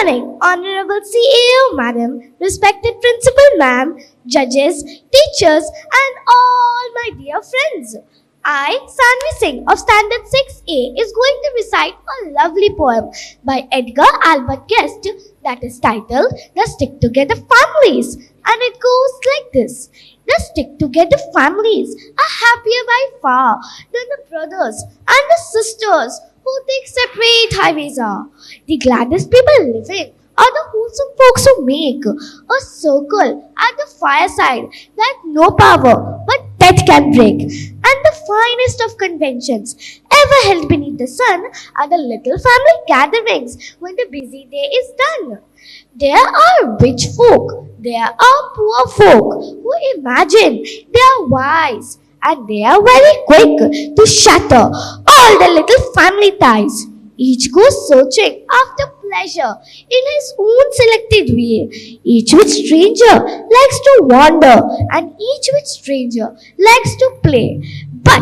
morning, Honorable CEO Madam, respected Principal Ma'am, judges, teachers, and all my dear friends. I, Sanvi Singh of Standard 6A, is going to recite a lovely poem by Edgar Albert Guest that is titled The Stick Together Families, and it goes like this. The stick together families are happier by far than the brothers and the sisters who take separate highways are. The gladdest people living are the wholesome folks who make a circle at the fireside that no power but death can break. And the finest of conventions ever held beneath the sun are the little family gatherings when the busy day is done. There are rich folk, there are poor folk who imagine they are wise, and they are very quick to shatter all the little family ties. Each goes searching after pleasure in his own selected way. Each with stranger likes to wander, and each with stranger likes to play. But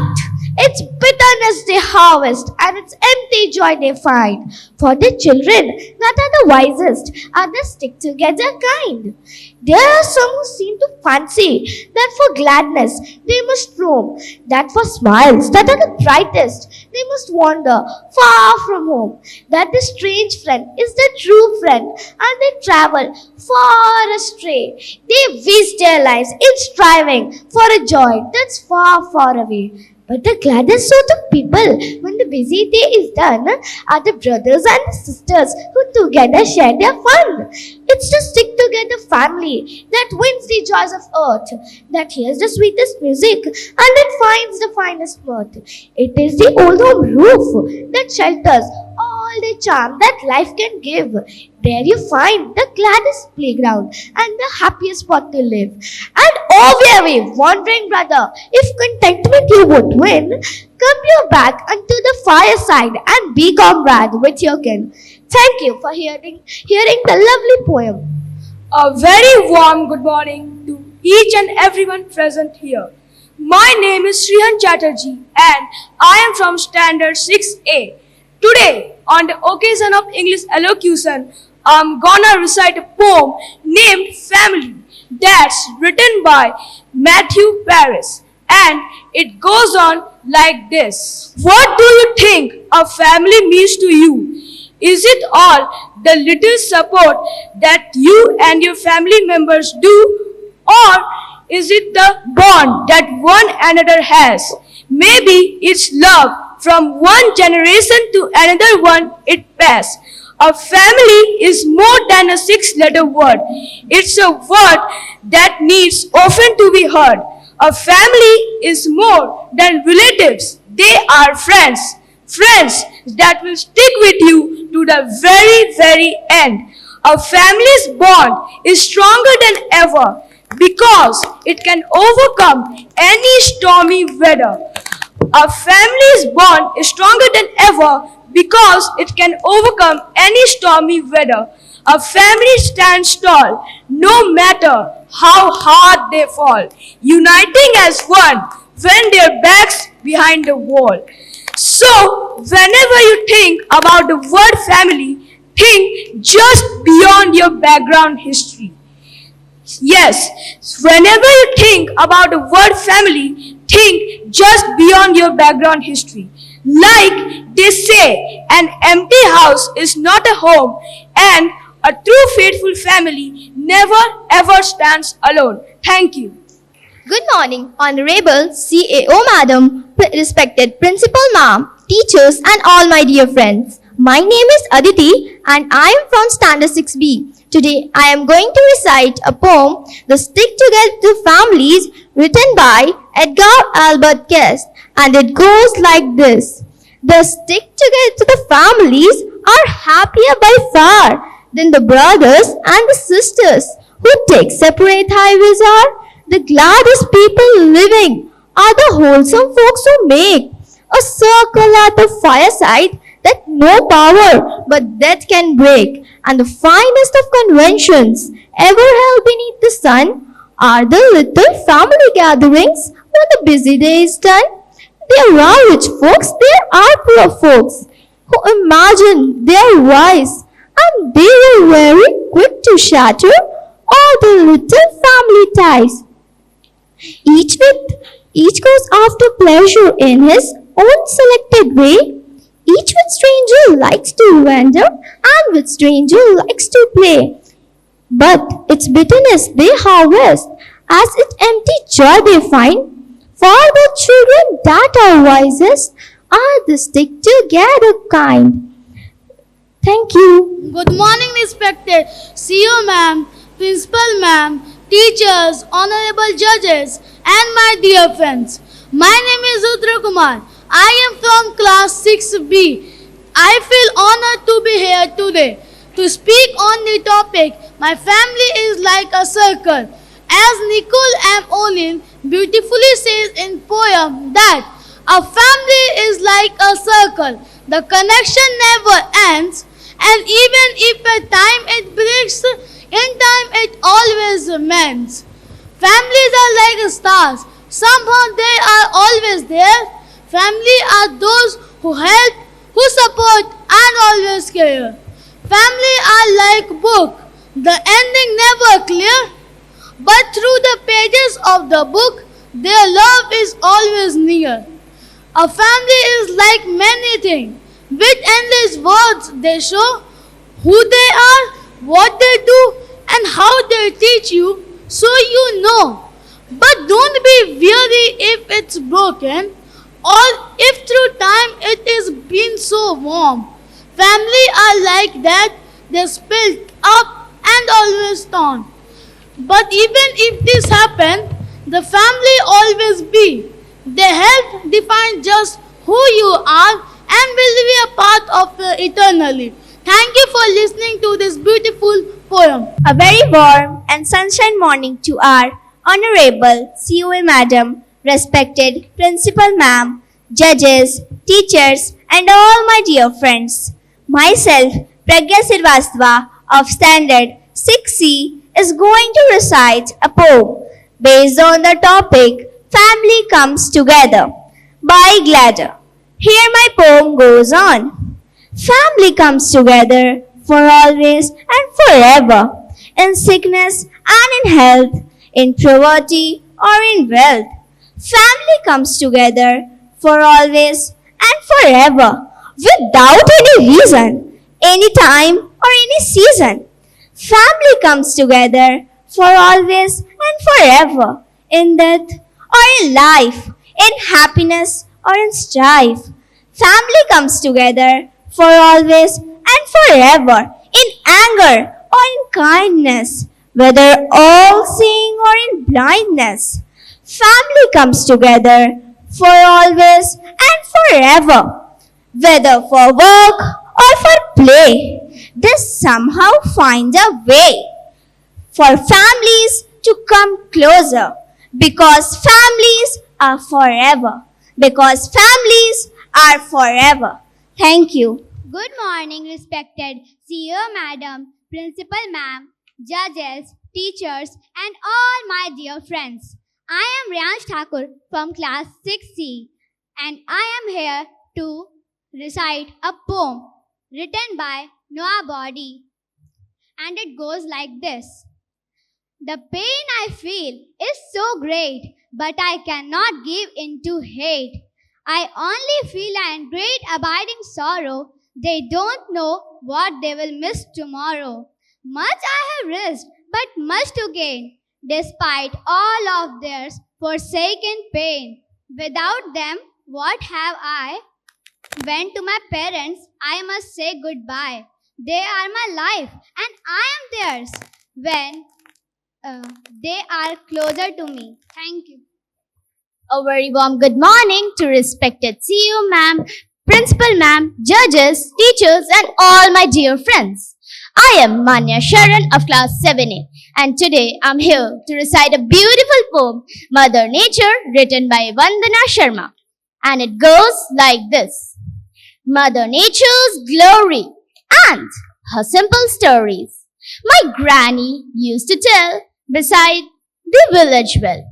it's bitterness they harvest, and it's empty joy they find. For the children that are the wisest are the stick together kind. There are some who seem to fancy that for gladness they must roam, that for smiles that are the brightest they must wander far from home, that the strange friend is the true friend, and they travel far astray. They waste their lives in striving for a joy that's far, far away. But the gladdest sort of people when the busy day is done are the brothers and the sisters who together share their fun. It's the stick together family that wins the joys of earth, that hears the sweetest music and that finds the finest mirth. It is the old home roof that shelters all the charm that life can give. There you find the gladdest playground and the happiest spot to live. And oh weary, wandering brother, if contentment you would win, come your back unto the fireside and be comrade with your kin. Thank you for hearing the lovely poem. A very warm good morning to each and everyone present here. My name is Srihan Chatterjee and I am from Standard 6A. Today, on the occasion of English elocution, I'm gonna recite a poem named Family that's written by Matthew Paris, and it goes on like this. What do you think a family means to you? Is it all the little support that you and your family members do? Or is it the bond that one another has? Maybe it's love from one generation to another one it passed. A family is more than a six-letter word. It's a word that needs often to be heard. A family is more than relatives. They are friends. Friends that will stick with you to the very, very end. A family's bond is stronger than ever because it can overcome any stormy weather. A family's bond is stronger than ever because it can overcome any stormy weather. A family stands tall no matter how hard they fall, uniting as one when their backs behind the wall. So, whenever you think about the word family, think just beyond your background history. Yes, whenever you think about the word family, think just beyond your background history. Like they say, an empty house is not a home, and a true faithful family never ever stands alone. Thank you. Good morning, Honorable CAO Madam, respected Principal Ma'am, teachers and all my dear friends. My name is Aditi and I am from Standard 6B. Today I am going to recite a poem, The Stick Together Families, written by Edgar Albert Guest, and it goes like this. The stick together families are happier by far than the brothers and the sisters who take separate highways are. The gladdest people living are the wholesome folks who make a circle at the fireside that no power but death can break. And the finest of conventions ever held beneath the sun are the little family gatherings when the busy day is done. There are rich folks, there are poor folks who imagine they are wise, and they were very quick to shatter all the little family ties. Each goes after pleasure in his own selected way. Each with stranger likes to wander and with stranger likes to play. But its bitterness they harvest, as its empty joy they find. For the children that are wisest are the stick together kind. Thank you. Good morning, respected CEO ma'am, principal ma'am, teachers, honorable judges, and my dear friends. My name is Rudra Kumar. I am from class 6B. I feel honored to be here today to speak on the topic My Family is Like a Circle. As Nicole M. Olin beautifully says in poem that a family is like a circle. The connection never ends, and even if at time it breaks, in time it always mends. Families are like stars. Somehow they are always there. Family are those who help, who support, and always care. Family are like book. The ending never clear, but through the pages of the book, their love is always near. A family is like many things. With endless words they show who they are, what they do, and how they teach you, so you know. But don't be weary if it's broken, or if through time it is been so warm. Family are like that, they're split up and always torn. But even if this happen, the family always be. They help define just who you are and will be a part of you eternally. Thank you for listening to this beautiful poem. A very warm and sunshine morning to our Honorable COA Madam, respected Principal Ma'am, judges, teachers, and all my dear friends. Myself, Pragya Srivastava of Standard 6C, is going to recite a poem based on the topic Family Comes Together by Gladder. Here my poem goes on. Family comes together for always and forever, in sickness and in health, in poverty or in wealth. Family comes together for always and forever, without any reason, any time or any season. Family comes together for always and forever, in death or in life, in happiness or in strife. Family comes together for always and forever, in anger or in kindness, whether all seeing or in blindness. Family comes together for always and forever, whether for work or for play. They somehow find a way for families to come closer, because families are forever. Because families are forever. Thank you. Good morning, respected CEO Madam, Principal Ma'am, judges, teachers, and all my dear friends. I am Riyansh Thakur from class 6C, and I am here to recite a poem written by Noah Body. And it goes like this. The pain I feel is so great, but I cannot give in to hate. I only feel an great abiding sorrow. They don't know what they will miss tomorrow. Much I have risked, but much to gain, despite all of their forsaken pain. Without them, what have I? When to my parents, I must say goodbye. They are my life, and I am theirs. When they are closer to me. Thank you. A very warm good morning to respected CEO ma'am, principal ma'am, judges, teachers, and all my dear friends. I am Manya Sharan of class 7A, and today I'm here to recite a beautiful poem, Mother Nature, written by Vandana Sharma. And it goes like this. Mother Nature's glory and her simple stories. My granny used to tell beside the village well.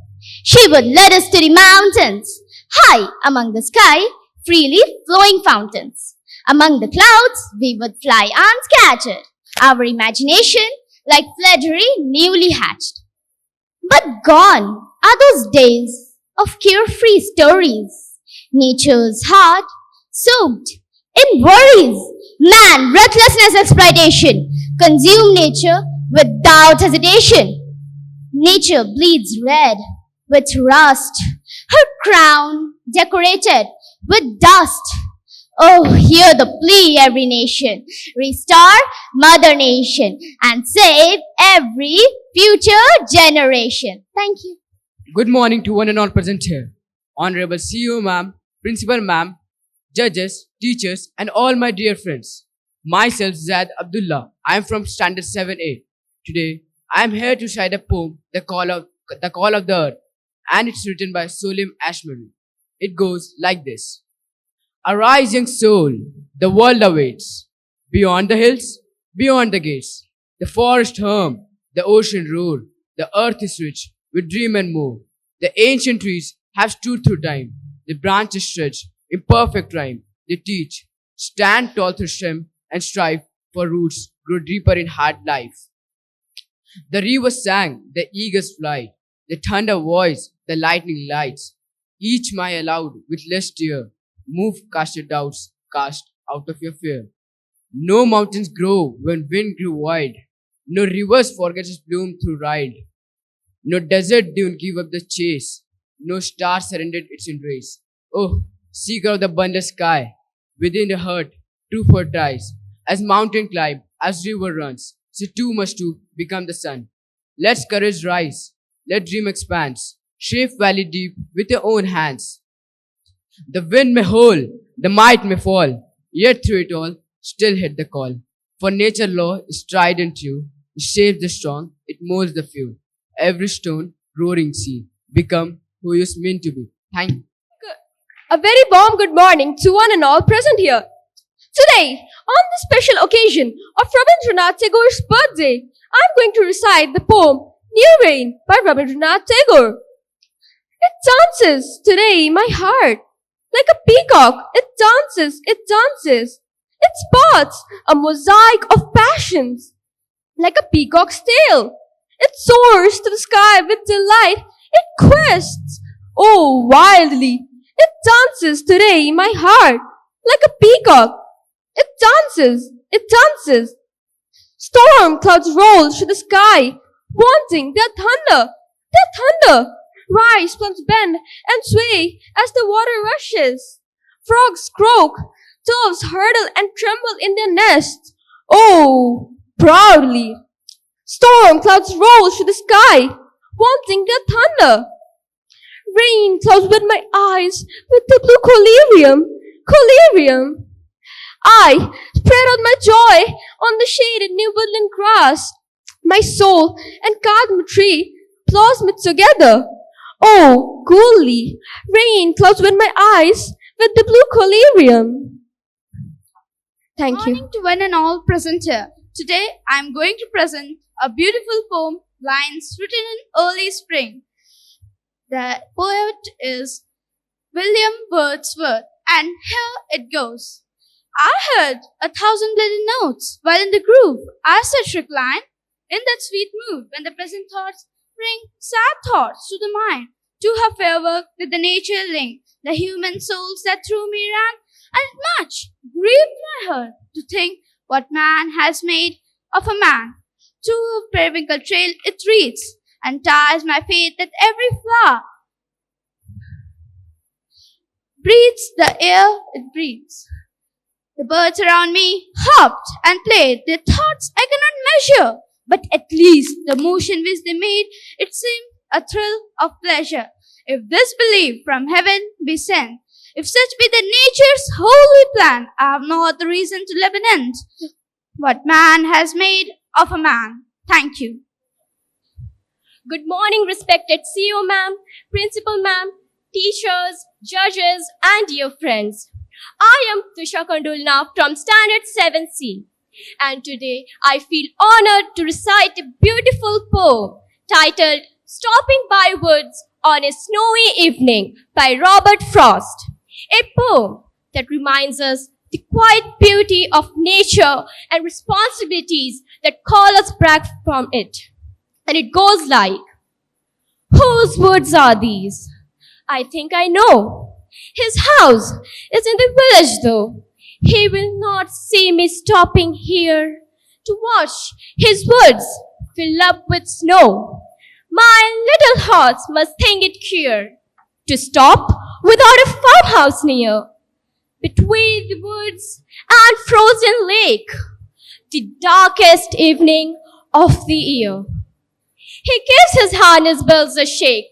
She would lead us to the mountains, high among the sky, freely flowing fountains. Among the clouds we would fly unscattered, our imagination like fledgling newly hatched. But gone are those days of carefree stories. Nature's heart soaked in worries. Man, recklessness, exploitation consume nature without hesitation. Nature bleeds red with rust, her crown decorated with dust. Oh, hear the plea, every nation. Restore Mother Nation and save every future generation. Thank you. Good morning to one and all present here. Honorable CEO ma'am, Principal ma'am, judges, teachers, and all my dear friends. Myself Zaid Abdullah. I am from Standard 7A. Today, I am here to recite a poem, The Call of the Earth, and it's written by Solim Ashmari. It goes like this. Arise, young soul, the world awaits. Beyond the hills, beyond the gates, the forest hum, the ocean roar, the earth is rich with dream and more. The ancient trees have stood through time, the branches stretch in perfect rhyme. They teach, stand tall through shame and strive, for roots grow deeper in hard life. The river sang, the eagles fly, the thunder voice, the lightning lights. Each mile aloud with less tear, move cast your doubts, cast out of your fear. No mountains grow when wind grew wide, no rivers forget its bloom through ride. No desert dune give up the chase, no star surrendered its embrace. Oh, seeker of the abundant sky, within the heart, true for tries. As mountain climb, as river runs, so too must too become the sun. Let courage rise, let dream expand, shape valley deep with your own hands. The wind may howl, the might may fall, yet through it all, still hit the call. For nature law is tried and true, it shapes the strong, it molds the few. Every stone, roaring sea, become who is meant to be. Thank you. A very warm good morning to one and all present here. Today, on the special occasion of Rabindranath Tagore's birthday, I'm going to recite the poem New Rain by Rabindranath Tagore. It dances today my heart. Like a peacock, it dances, it dances. It spots a mosaic of passions. Like a peacock's tail, it soars to the sky with delight. It quests, oh wildly. It dances today my heart. Like a peacock, it dances, it dances. Storm clouds roll through the sky, wanting their thunder, their thunder. Rise, plants bend and sway as the water rushes. Frogs croak, doves hurtle and tremble in their nests. Oh, proudly. Storm clouds roll through the sky, wanting their thunder. Rain clouds with my eyes with the blue collyrium. I spread out my joy on the shaded new woodland grass. My soul and cardamom tree blossom together. Oh, coolly, rain clouds with my eyes with the blue collyrium. Thank you. Morning to one and all present here. Today I am going to present a beautiful poem, lines written in early spring. The poet is William Wordsworth, and here it goes. I heard 1,000 bloody notes while in the groove I sat recline in that sweet mood when the pleasant thoughts bring sad thoughts to the mind. To her fair work did the nature link the human souls that through me ran, and it much grieved my heart to think what man has made of a man. To a periwinkle trail it reads, and ties my faith that every flower breathes the air it breathes. The birds around me hopped and played, their thoughts I cannot measure, but at least the motion which they made, it seemed a thrill of pleasure. If this belief from heaven be sent, if such be the nature's holy plan, I have no other reason to lament what man has made of a man. Thank you. Good morning, respected CEO ma'am, Principal ma'am, teachers, judges, and dear friends. I am Tusha Kandulna from Standard 7C, and today I feel honored to recite a beautiful poem titled Stopping by Woods on a Snowy Evening by Robert Frost. A poem that reminds us the quiet beauty of nature and responsibilities that call us back from it. And it goes like, whose woods are these? I think I know. His house is in the village though. He will not see me stopping here to watch his woods fill up with snow. My little hearts must think it queer to stop without a farmhouse near. Between the woods and frozen lake, the darkest evening of the year. He gives his harness bells a shake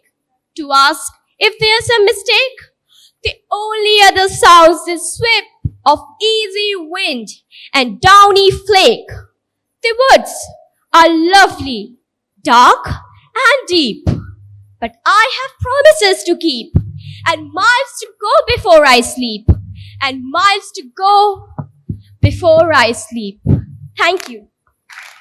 to ask if there's a mistake. The only other sounds is sweep of easy wind and downy flake. The woods are lovely, dark and deep, but I have promises to keep and miles to go before I sleep and miles to go before I sleep. Thank you.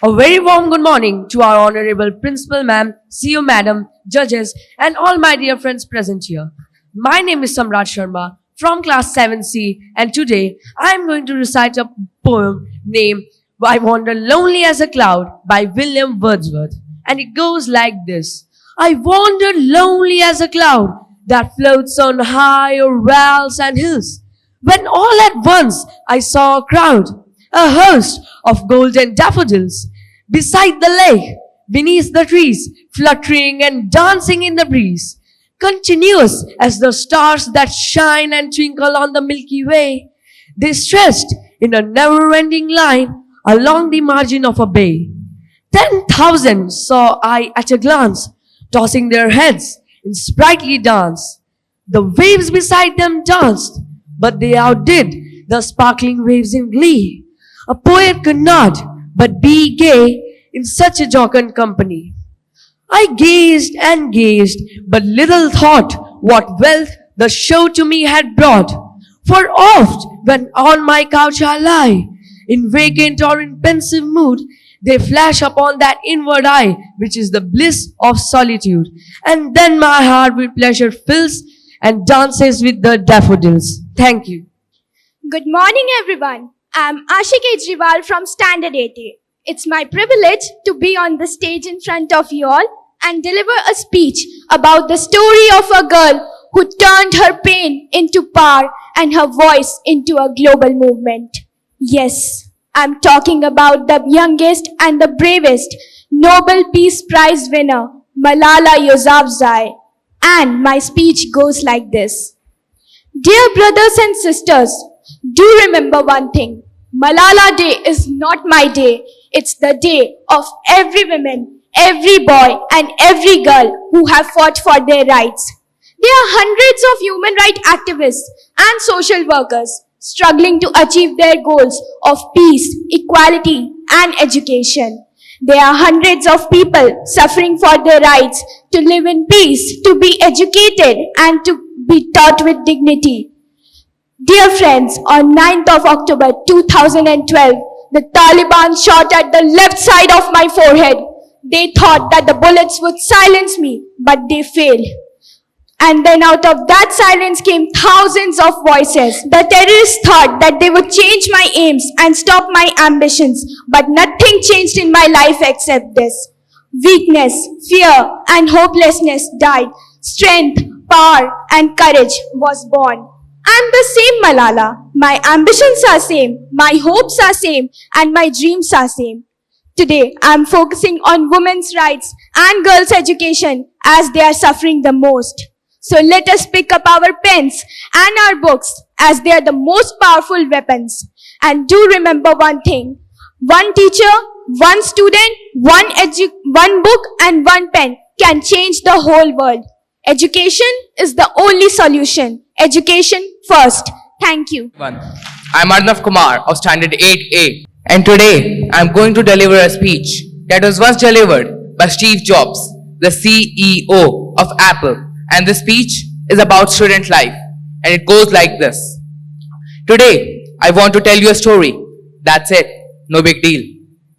A very warm good morning to our Honorable Principal Ma'am, CEO Madam, judges, and all my dear friends present here. My name is Samrat Sharma from class 7C, and today I am going to recite a poem named I Wander Lonely as a Cloud by William Wordsworth. And it goes like this. I wander lonely as a cloud that floats on high o'er vales and hills, when all at once I saw a crowd, a host of golden daffodils, beside the lake, beneath the trees, fluttering and dancing in the breeze, continuous as the stars that shine and twinkle on the Milky Way. They stretched in a never-ending line along the margin of a bay. 10,000 saw I at a glance, tossing their heads in sprightly dance. The waves beside them danced, but they outdid the sparkling waves in glee. A poet could not but be gay in such a jocund company. I gazed and gazed, but little thought what wealth the show to me had brought. For oft, when on my couch I lie, in vacant or in pensive mood, they flash upon that inward eye, which is the bliss of solitude. And then my heart with pleasure fills and dances with the daffodils. Thank you. Good morning, everyone. I'm Ashika Kejriwal from Standard 80. It's my privilege to be on the stage in front of you all and deliver a speech about the story of a girl who turned her pain into power and her voice into a global movement. Yes, I'm talking about the youngest and the bravest Nobel Peace Prize winner, Malala Yousafzai. And my speech goes like this. Dear brothers and sisters, do remember one thing. Malala Day is not my day. It's the day of every woman, every boy, and every girl who have fought for their rights. There are hundreds of human rights activists and social workers struggling to achieve their goals of peace, equality, and education. There are hundreds of people suffering for their rights to live in peace, to be educated, and to be taught with dignity. Dear friends, on 9th of October 2012, the Taliban shot at the left side of my forehead. They thought that the bullets would silence me, but they failed. And then out of that silence came thousands of voices. The terrorists thought that they would change my aims and stop my ambitions, but nothing changed in my life except this. Weakness, fear, and hopelessness died. Strength, power, and courage was born. I'm the same Malala. My ambitions are same, my hopes are same, and my dreams are same. Today, I'm focusing on women's rights and girls' education as they are suffering the most. So let us pick up our pens and our books as they are the most powerful weapons. And do remember one thing. One teacher, one student, one book, and one pen can change the whole world. Education is the only solution. Education first. Thank you. I'm Arnav Kumar of Standard 8A, and today I'm going to deliver a speech that was once delivered by Steve Jobs, the CEO of Apple. And this speech is about student life, and it goes like this. Today, I want to tell you a story. That's it. No big deal.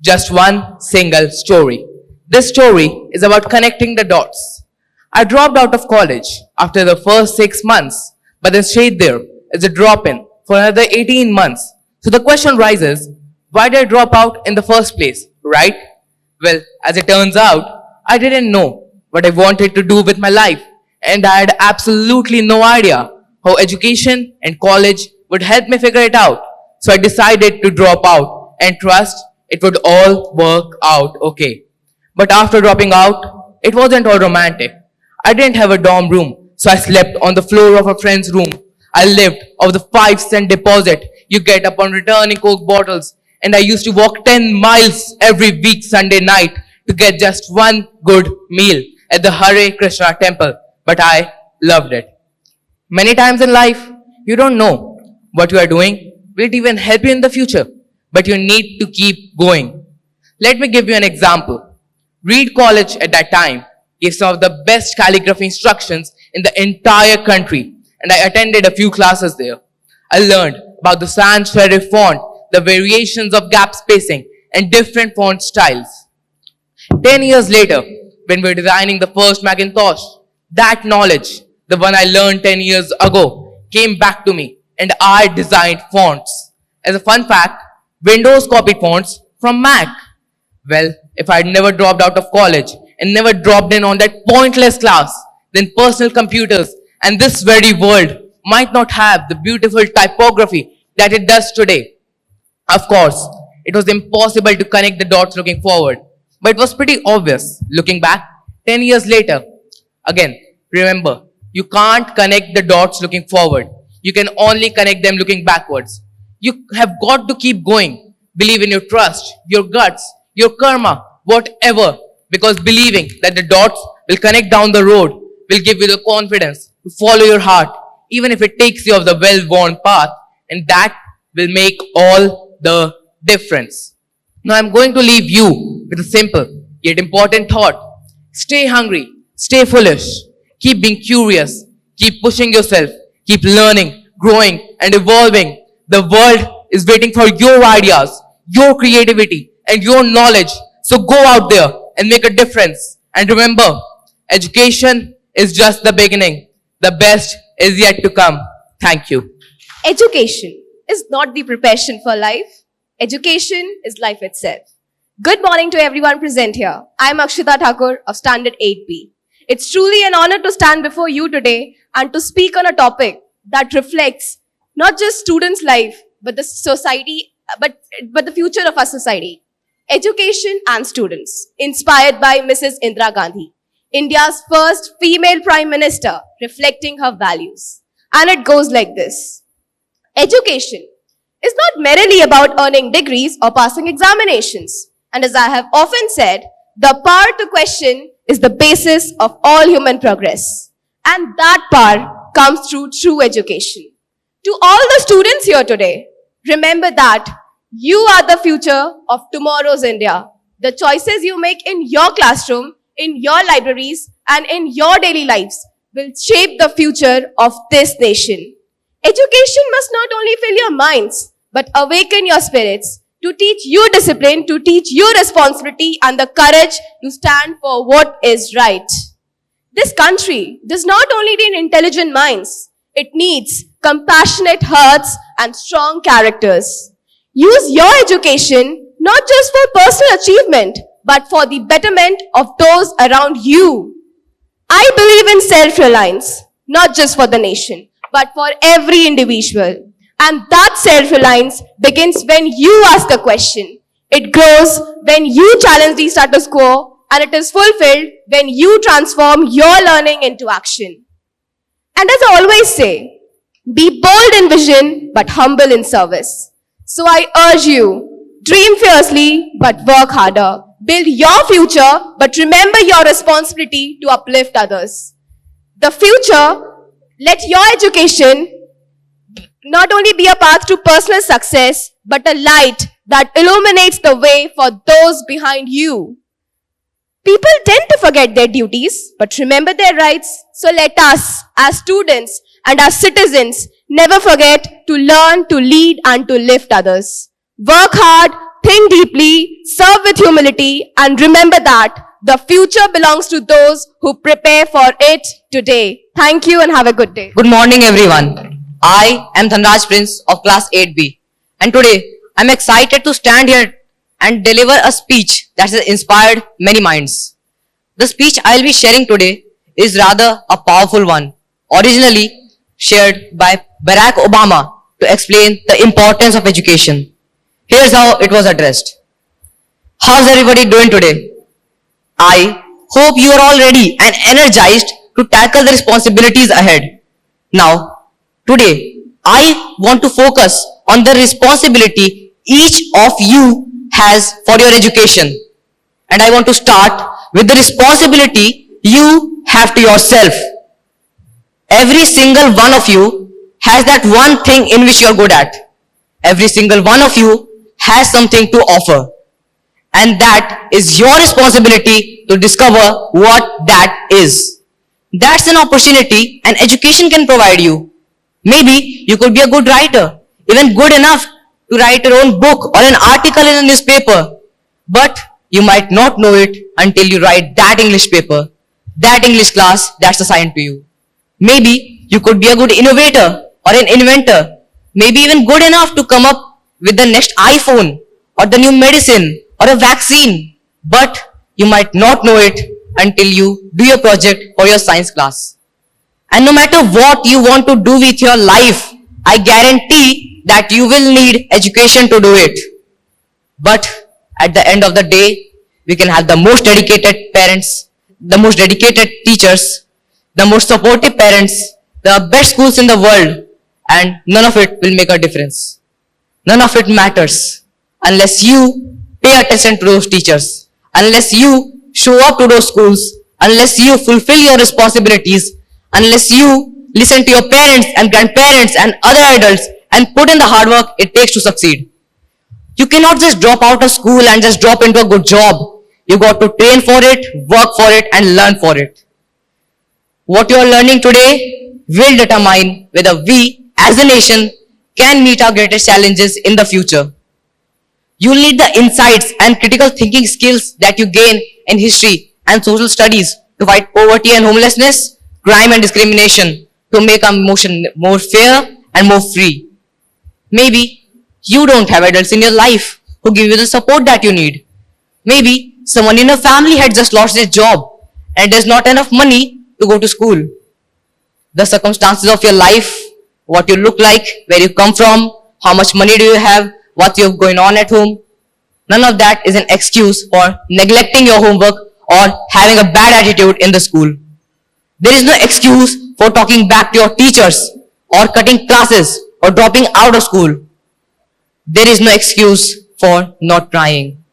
Just one single story. This story is about connecting the dots. I dropped out of college after the first 6 months, but then stayed there as a drop-in for another 18 months So the question rises, why did I drop out in the first place, right? Well, as it turns out, I didn't know what I wanted to do with my life, and I had absolutely no idea how education and college would help me figure it out. So I decided to drop out and trust it would all work out okay. But after dropping out, it wasn't all romantic. I didn't have a dorm room, so I slept on the floor of a friend's room. I lived off the 5-cent deposit you get upon returning Coke bottles, and I used to walk 10 miles every week Sunday night to get just one good meal at the Hare Krishna temple. But I loved it. Many times in life, you don't know what you are doing. Will it even help you in the future? But you need to keep going. Let me give you an example. Reed College at that time gave some of the best calligraphy instructions in the entire country, and I attended a few classes there. I learned about the sans serif font, the variations of gap spacing, and different font styles. 10 years later, when we were designing the first Macintosh, that knowledge, the one I learned 10 years ago, came back to me, and I designed fonts. As a fun fact, Windows copied fonts from Mac. Well, if I had never dropped out of college and never dropped in on that pointless class, then personal computers and this very world might not have the beautiful typography that it does today. Of course, it was impossible to connect the dots looking forward, but it was pretty obvious looking back 10 years later. Again, remember, you can't connect the dots looking forward. You can only connect them looking backwards. You have got to keep going. Believe in your trust, your guts, your karma, whatever, because believing that the dots will connect down the road will give you the confidence to follow your heart, even if it takes you off the well-worn path, and that will make all the difference. Now I'm going to leave you with a simple yet important thought. Stay hungry, stay foolish, keep being curious, keep pushing yourself, keep learning, growing, and evolving. The world is waiting for your ideas, your creativity, and your knowledge. So go out there and make a difference. And remember, education is just the beginning. The best is yet to come. Thank you. Education is not the preparation for life. Education is life itself. Good morning to everyone present here. I am Akshita Thakur of Standard 8B. It's truly an honor to stand before you today and to speak on a topic that reflects not just students' life, but the society, but the future of our society. Education and students, inspired by Mrs. Indira Gandhi, India's first female Prime Minister, reflecting her values. And it goes like this. Education is not merely about earning degrees or passing examinations. And as I have often said, the power to question is the basis of all human progress. And that power comes through true education. To all the students here today, remember that you are the future of tomorrow's India. The choices you make in your classroom, in your libraries, and in your daily lives will shape the future of this nation. Education must not only fill your minds, but awaken your spirits to teach you discipline, to teach you responsibility and the courage to stand for what is right. This country does not only need intelligent minds, it needs compassionate hearts and strong characters. Use your education not just for personal achievement, but for the betterment of those around you. I believe in self-reliance, not just for the nation, but for every individual. And that self-reliance begins when you ask a question. It grows when you challenge the status quo, and it is fulfilled when you transform your learning into action. And as I always say, be bold in vision, but humble in service. So I urge you, dream fiercely, but work harder. Build your future, but remember your responsibility to uplift others. The future, let your education not only be a path to personal success, but a light that illuminates the way for those behind you. People tend to forget their duties, but remember their rights. So let us, as students and as citizens, never forget to learn, to lead, and to lift others. Work hard, think deeply, serve with humility, and remember that the future belongs to those who prepare for it today. Thank you and have a good day. Good morning, everyone. I am Dhanraj Prince of class 8B, And today, I'm excited to stand here and deliver a speech that has inspired many minds. The speech I'll be sharing today is rather a powerful one, originally shared by Barack Obama to explain the importance of education. Here's how it was addressed. How's everybody doing today? I hope you are all ready and energized to tackle the responsibilities ahead. Now, today, I want to focus on the responsibility each of you has for your education. And I want to start with the responsibility you have to yourself. Every single one of you has that one thing in which you are good at. Every single one of you has something to offer. And that is your responsibility to discover what that is. That's an opportunity and education can provide you. Maybe you could be a good writer, even good enough to write your own book or an article in a newspaper. But you might not know it until you write that English paper, that English class that's assigned to you. Maybe you could be a good innovator or an inventor, maybe even good enough to come up with the next iPhone or the new medicine or a vaccine. But you might not know it until you do your project for your science class. And no matter what you want to do with your life, I guarantee that you will need education to do it. But at the end of the day, we can have the most dedicated parents, the most dedicated teachers, the most supportive parents, the best schools in the world, and none of it will make a difference. None of it matters unless you pay attention to those teachers, unless you show up to those schools, unless you fulfill your responsibilities, unless you listen to your parents and grandparents and other adults and put in the hard work it takes to succeed. You cannot just drop out of school and just drop into a good job. You got to train for it, work for it, and learn for it. What you are learning today will determine whether we as a nation can meet our greatest challenges in the future. You'll need the insights and critical thinking skills that you gain in history and social studies to fight poverty and homelessness, crime and discrimination, to make our motion more fair and more free. Maybe you don't have adults in your life who give you the support that you need. Maybe someone in your family had just lost their job and there's not enough money to go to school. The circumstances of your life, what you look like, where you come from, how much money do you have, what you have going on at home, none of that is an excuse for neglecting your homework or having a bad attitude in the school. There is no excuse for talking back to your teachers or cutting classes or dropping out of school. There is no excuse for not trying.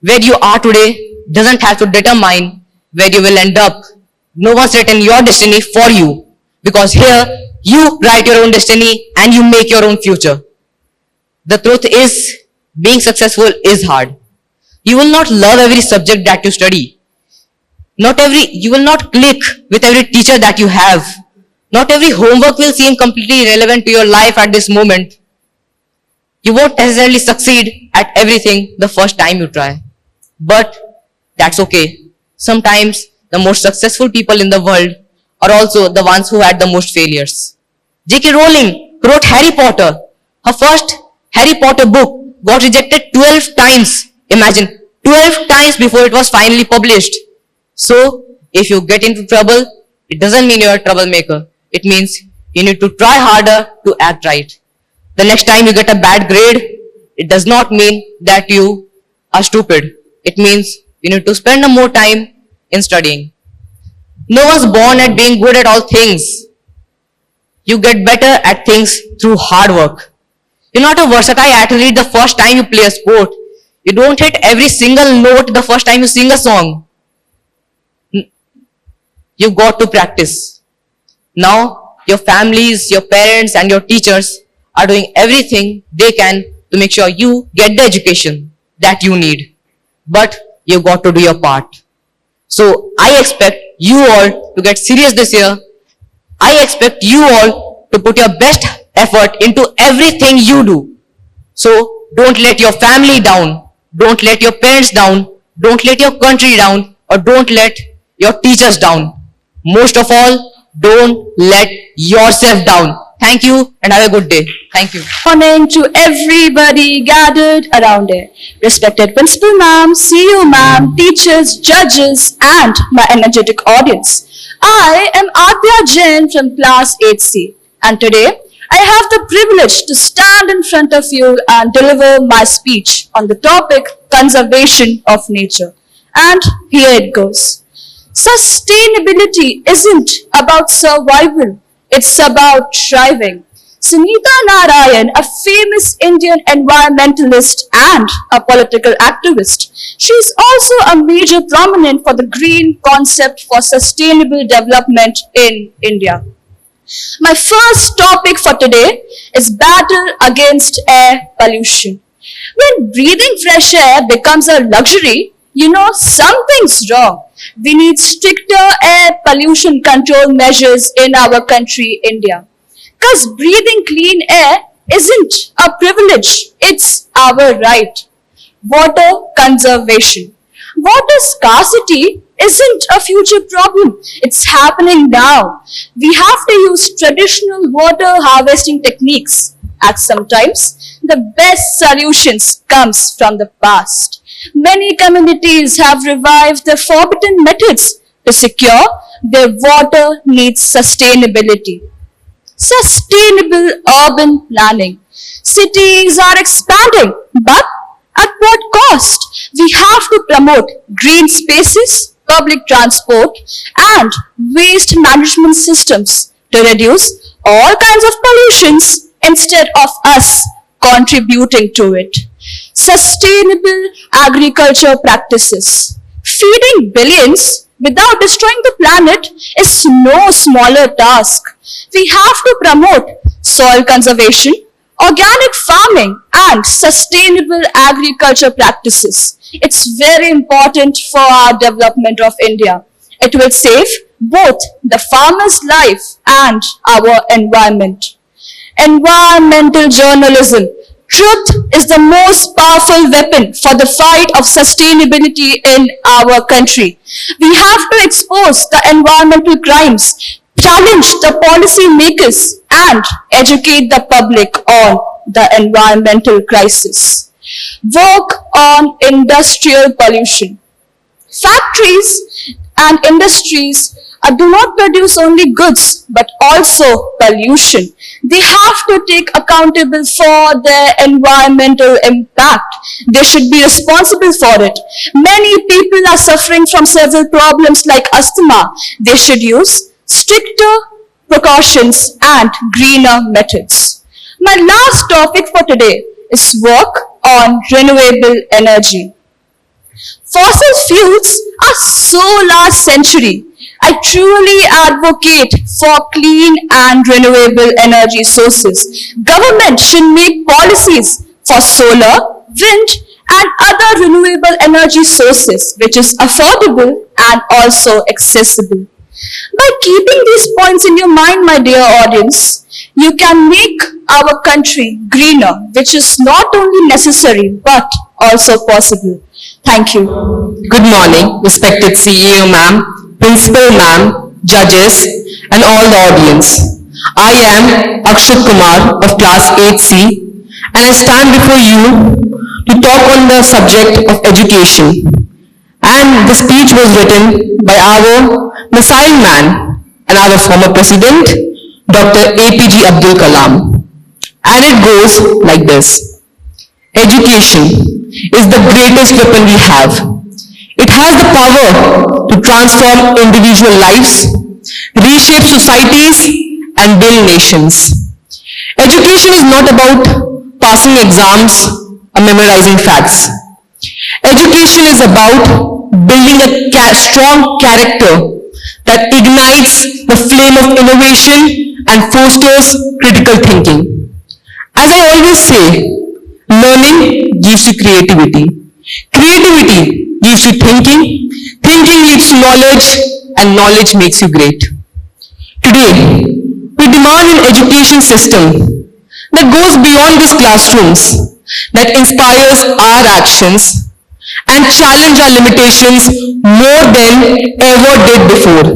Where you are today doesn't have to determine where you will end up. No one's written your destiny for you, because here you write your own destiny and you make your own future. The truth is, being successful is hard. You will not love every subject that you study. You will not click with every teacher that you have. Not every homework will seem completely irrelevant to your life at this moment. You won't necessarily succeed at everything the first time you try. But that's okay. Sometimes the most successful people in the world are also the ones who had the most failures. J.K. Rowling wrote Harry Potter. Her first Harry Potter book got rejected 12 times. Imagine, 12 times before it was finally published. So, if you get into trouble, it doesn't mean you're a troublemaker. It means you need to try harder to act right. The next time you get a bad grade, it does not mean that you are stupid. It means you need to spend more time in studying. No one's born at being good at all things. You get better at things through hard work. You're not a versatile athlete the first time you play a sport. You don't hit every single note the first time you sing a song. You've got to practice. Now, your families, your parents, and your teachers are doing everything they can to make sure you get the education that you need. But you've got to do your part. So, I expect you all to get serious this year. I expect you all to put your best effort into everything you do. So, don't let your family down. Don't let your parents down. Don't let your country down. Or don't let your teachers down. Most of all, don't let yourself down. Thank you and have a good day. Thank you. Morning to everybody gathered around here. Respected Principal Ma'am, CEO Ma'am, teachers, judges, and my energetic audience. I am Adya Jain from class 8C, and today I have the privilege to stand in front of you and deliver my speech on the topic conservation of nature. And here it goes. Sustainability isn't about survival, it's about thriving. Sunita Narayan, a famous Indian environmentalist and a political activist. She is also a major prominent for the green concept for sustainable development in India. My first topic for today is battle against air pollution. When breathing fresh air becomes a luxury, you know something's wrong. We need stricter air pollution control measures in our country, India. Because breathing clean air isn't a privilege, it's our right. Water conservation. Water scarcity isn't a future problem, it's happening now. We have to use traditional water harvesting techniques. At sometimes, the best solutions comes from the past. Many communities have revived their forbidden methods to secure their water needs sustainability. Sustainable urban planning. Cities are expanding, but at what cost? We have to promote green spaces, public transport, and waste management systems to reduce all kinds of pollutions instead of us contributing to it. Sustainable agriculture practices. Feeding billions without destroying the planet is no smaller task. We have to promote soil conservation, organic farming, and sustainable agriculture practices. It's very important for our development of India. It will save both the farmer's life and our environment. Environmental journalism. Truth is the most powerful weapon for the fight of sustainability in our country. We have to expose the environmental crimes, challenge the policy makers, and educate the public on the environmental crisis. Work on industrial pollution. Factories and industries do not produce only goods but also pollution. They have to take accountable for their environmental impact. They should be responsible for it. Many people are suffering from several problems like asthma. They should use stricter precautions and greener methods. My last topic for today is work on renewable energy. Fossil fuels are so last century. I truly advocate for clean and renewable energy sources. Government should make policies for solar, wind, and other renewable energy sources which is affordable and also accessible. By keeping these points in your mind, my dear audience, you can make our country greener, which is not only necessary but also possible. Thank you. Good morning, respected CEO ma'am, principal ma'am, judges, and all the audience. I am Akshat Kumar of class 8C and I stand before you to talk on the subject of education. And the speech was written by our missile man and our former president, Dr. APJ Abdul Kalam. And it goes like this. Education is the greatest weapon we have. It has the power to transform individual lives, reshape societies, and build nations. Education is not about passing exams or memorizing facts. Education is about building a strong character that ignites the flame of innovation and fosters critical thinking. As I always say, learning gives you creativity. Creativity gives you thinking. Thinking leads to knowledge, and knowledge makes you great. Today, we demand an education system that goes beyond these classrooms, that inspires our actions and challenge our limitations more than ever did before.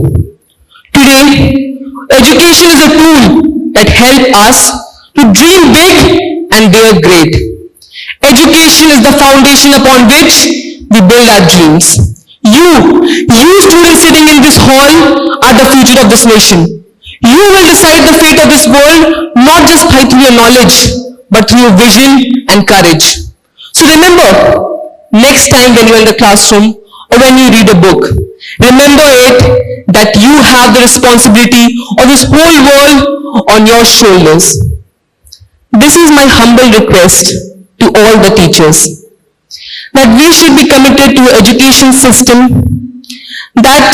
Today, education is a tool that help us to dream big and dare great. Education is the foundation upon which we build our dreams. You students sitting in this hall are the future of this nation. You will decide the fate of this world not just by through your knowledge, but through your vision and courage. So remember, next time when you're in the classroom or when you read a book, remember it that you have the responsibility of this whole world on your shoulders. This is my humble request to all the teachers, that we should be committed to an education system that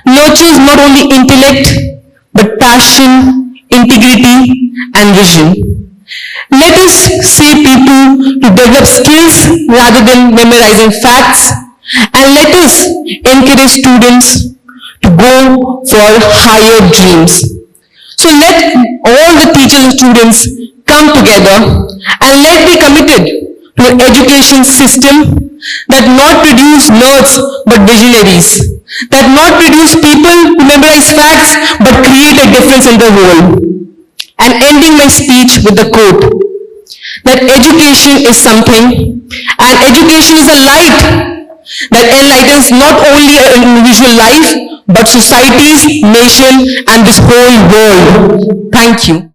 nurtures not only intellect but passion, integrity and vision. Let us see people to develop skills rather than memorizing facts, and let us encourage students to go for higher dreams. So let all the teachers and students come together and let be committed to an education system that not produce nerds but visionaries, that not produce people who memorize facts but create a difference in the world. And ending my speech with the quote that education is something, and education is a light that enlightens not only an individual life but societies, nation and this whole world. Thank you.